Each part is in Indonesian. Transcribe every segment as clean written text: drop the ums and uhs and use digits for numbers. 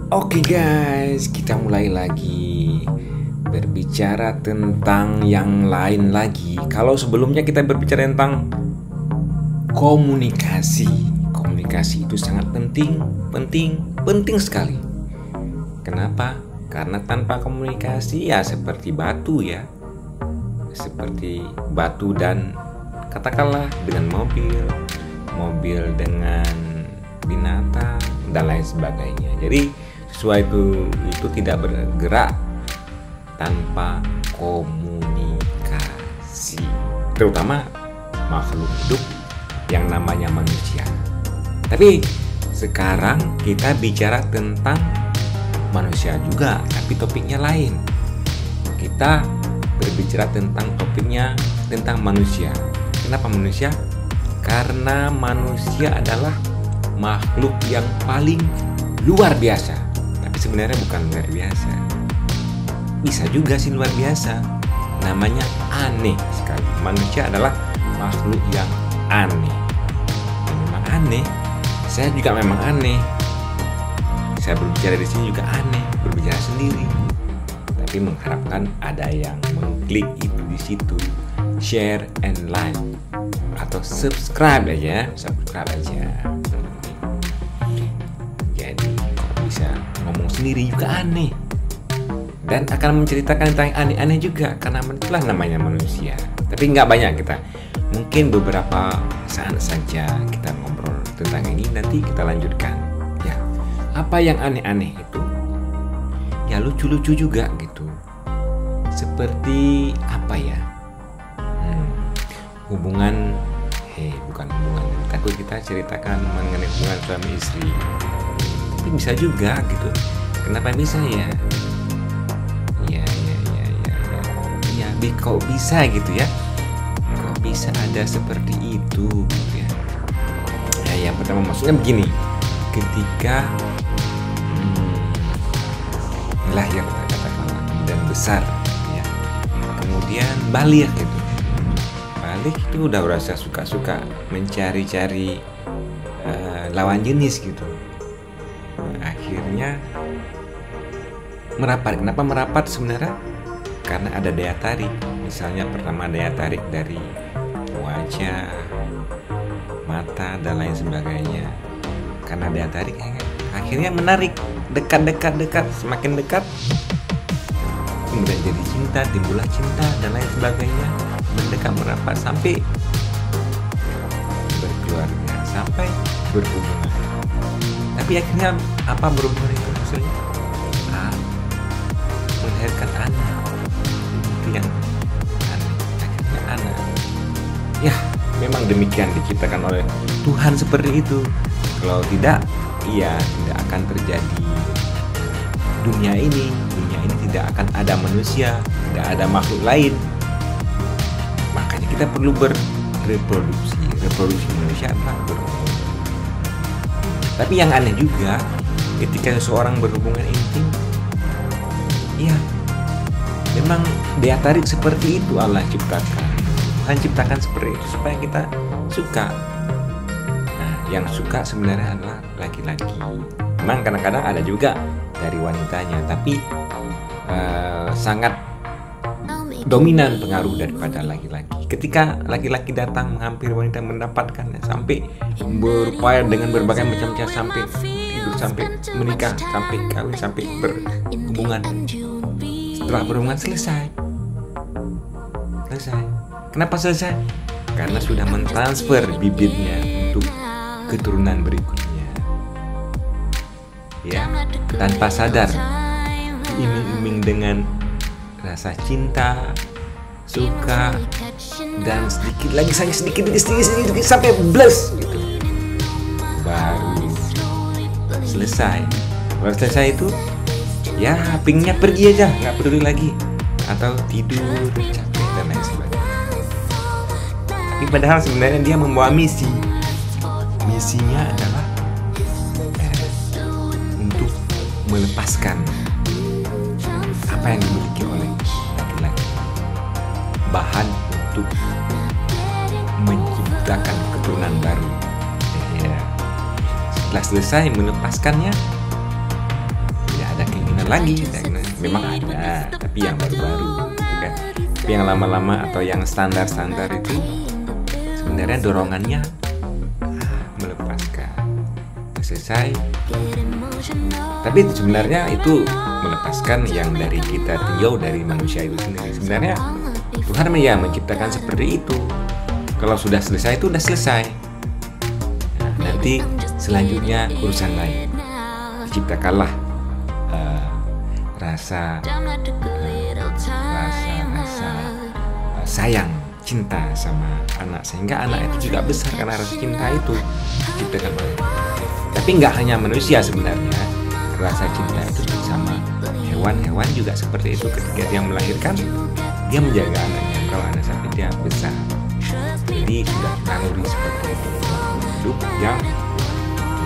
Oke guys, kita mulai lagi berbicara tentang yang lain lagi. Kalau sebelumnya kita berbicara tentang komunikasi. Komunikasi itu sangat penting sekali. Kenapa? Karena tanpa komunikasi ya seperti batu ya. Seperti batu dan katakanlah dengan mobil dengan binatang dan lain sebagainya. Jadi sesuatu itu tidak bergerak tanpa komunikasi, terutama makhluk hidup yang namanya manusia. Tapi sekarang kita bicara tentang manusia juga, tapi topiknya lain. Kita berbicara tentang topiknya tentang manusia. Kenapa manusia? Karena manusia adalah makhluk yang paling luar biasa. Tapi sebenarnya bukan luar biasa. Bisa juga sih luar biasa. Namanya aneh sekali. Manusia adalah makhluk yang aneh. Memang aneh. Saya juga memang aneh. Saya berbicara di sini juga aneh, berbicara sendiri. Tapi mengharapkan ada yang mengklik itu di situ, share and like atau subscribe aja. Jadi bisa ngomong sendiri juga aneh. Dan akan menceritakan tentang aneh-aneh juga, karena itulah namanya manusia. Tapi nggak banyak kita. Mungkin beberapa saat saja kita ngobrol tentang ini, nanti kita lanjutkan. Ya, apa yang aneh-aneh itu? Ya lucu-lucu juga gitu. Seperti apa ya? Hubungan, bukan hubungan. Takut kita ceritakan mengenai hubungan suami istri. Tapi bisa juga gitu. Kenapa bisa ya? Kok bisa gitu ya? Kok bisa ada seperti itu gitu ya? Yang pertama maksudnya begini, ketika lahir katakanlah dan besar ya, kemudian balik gitu. Balik itu udah berasa suka-suka mencari-cari lawan jenis gitu. Akhirnya merapat. Kenapa merapat sebenarnya? Karena ada daya tarik. Misalnya pertama daya tarik dari wajah, mata dan lain sebagainya. Karena daya tarik akhirnya menarik, dekat, semakin dekat, kemudian jadi cinta, timbullah cinta dan lain sebagainya, mendekat merapat sampai berkeluarga, sampai berhubungan. Tapi akhirnya apa berhubungan itu maksudnya? Melahirkan anak. Yang aneh, akhirnya anak. Ya, memang demikian diciptakan oleh Tuhan seperti itu. Kalau tidak, iya tidak akan terjadi dunia ini. Dunia ini tidak akan ada manusia, tidak ada makhluk lain. Makanya kita perlu bereproduksi. Reproduksi manusia apa? Tapi yang aneh juga, ketika seseorang berhubungan intim, iya, memang daya tarik seperti itu Allah ciptakan. Tuhan ciptakan seperti itu supaya kita suka. Nah, yang suka sebenarnya adalah laki-laki. Memang kadang-kadang ada juga dari wanitanya, tapi sangat dominan pengaruh daripada laki-laki. Ketika laki-laki datang menghampiri wanita, mendapatkannya sampai berupaya dengan berbagai macam cara, sampai tidur, sampai menikah, sampai kawin, sampai berhubungan. Setelah berhubungan selesai. Kenapa selesai? Karena sudah mentransfer bibitnya untuk keturunan berikutnya. Ya, tanpa sadar, iming-iming dengan rasa cinta, suka, dan sedikit lagi sayang, sedikit sampai bless gitu. Baru selesai. Baru selesai itu, ya pingnya pergi aja, nggak peduli lagi, atau tidur capek dan lain sebagainya. Tapi padahal sebenarnya dia membawa misinya adalah untuk melepaskan apa yang dimiliki oleh laki-laki, bahan untuk menciptakan keturunan baru. Setelah selesai melepaskannya, lagi. Memang ada, tapi yang baru-baru kan. Tapi yang lama-lama atau yang standar-standar itu sebenarnya dorongannya melepaskan. Selesai. Tapi sebenarnya itu melepaskan yang dari kita tinjau dari manusia itu sendiri. Sebenarnya Tuhan ya menciptakan seperti itu. Kalau sudah selesai itu sudah selesai. Nanti selanjutnya urusan lain. Ciptakanlah rasa sayang, cinta sama anak, sehingga anak itu juga besar karena rasa cinta itu ciptakan oleh. Tapi nggak hanya manusia sebenarnya, rasa cinta itu sama hewan-hewan juga seperti itu. Ketika dia melahirkan, dia menjaga anaknya kalau anak sampai dia besar. Jadi sudah naluri seperti itu, hidup yang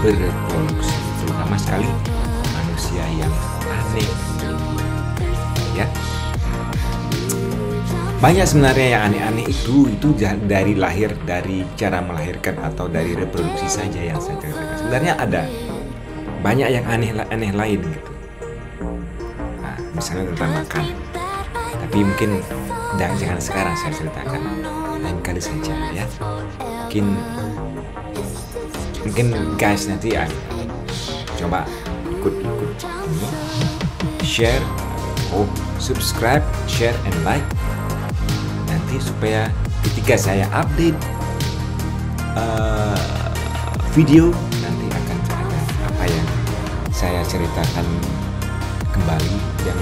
berproduksi, terutama sekali manusia yang aneh, ya. Banyak sebenarnya yang aneh-aneh itu dari lahir, dari cara melahirkan atau dari reproduksi saja yang saya ceritakan. Sebenarnya ada banyak yang aneh lain gitu. Nah, misalnya tentang makan. Tapi mungkin jangan sekarang saya ceritakan, lain kali saja ya. Mungkin guys nanti coba ikut ini, share, subscribe, share and like. Nanti supaya ketika saya update video, nanti akan ada apa yang saya ceritakan kembali, yang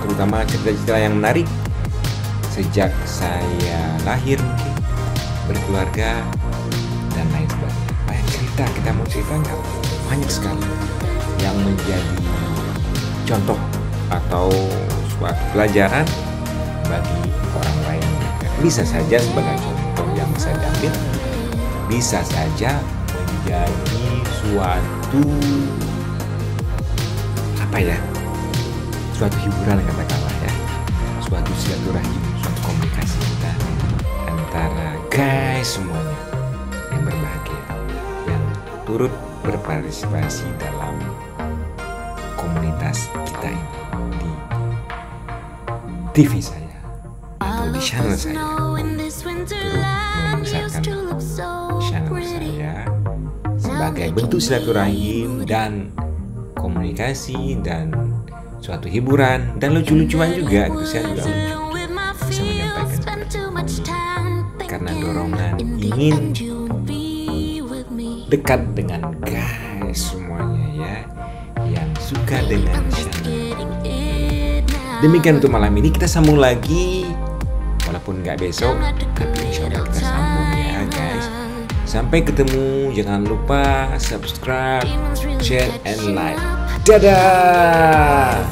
terutama cerita-cerita yang menarik sejak saya lahir, mungkin berkeluarga dan lain sebagainya. Banyak cerita kita mau ceritakan, banyak sekali yang menjadi contoh atau suatu pelajaran bagi orang lain. Bisa saja sebagai contoh yang bisa diambil, bisa saja menjadi suatu suatu hiburan katakanlah ya, suatu silaturahim, suatu komunikasi kita antara guys semuanya yang berbahagia, yang turut berpartisipasi dalam komunitas kita ini di TV saya atau di channel saya, turut membesarkan channel saya sebagai bentuk silaturahim dan komunikasi dan suatu hiburan dan lucu-lucuan juga gitu. Saya juga lucu bisa menyampaikan karena dorongan ingin dekat dengan guys semuanya ya, yang suka dengan channel. Demikian untuk malam ini, kita sambung lagi walaupun nggak besok, tapi insya Allah kita sambung ya guys. Sampai ketemu, jangan lupa subscribe, share and like. Dadah.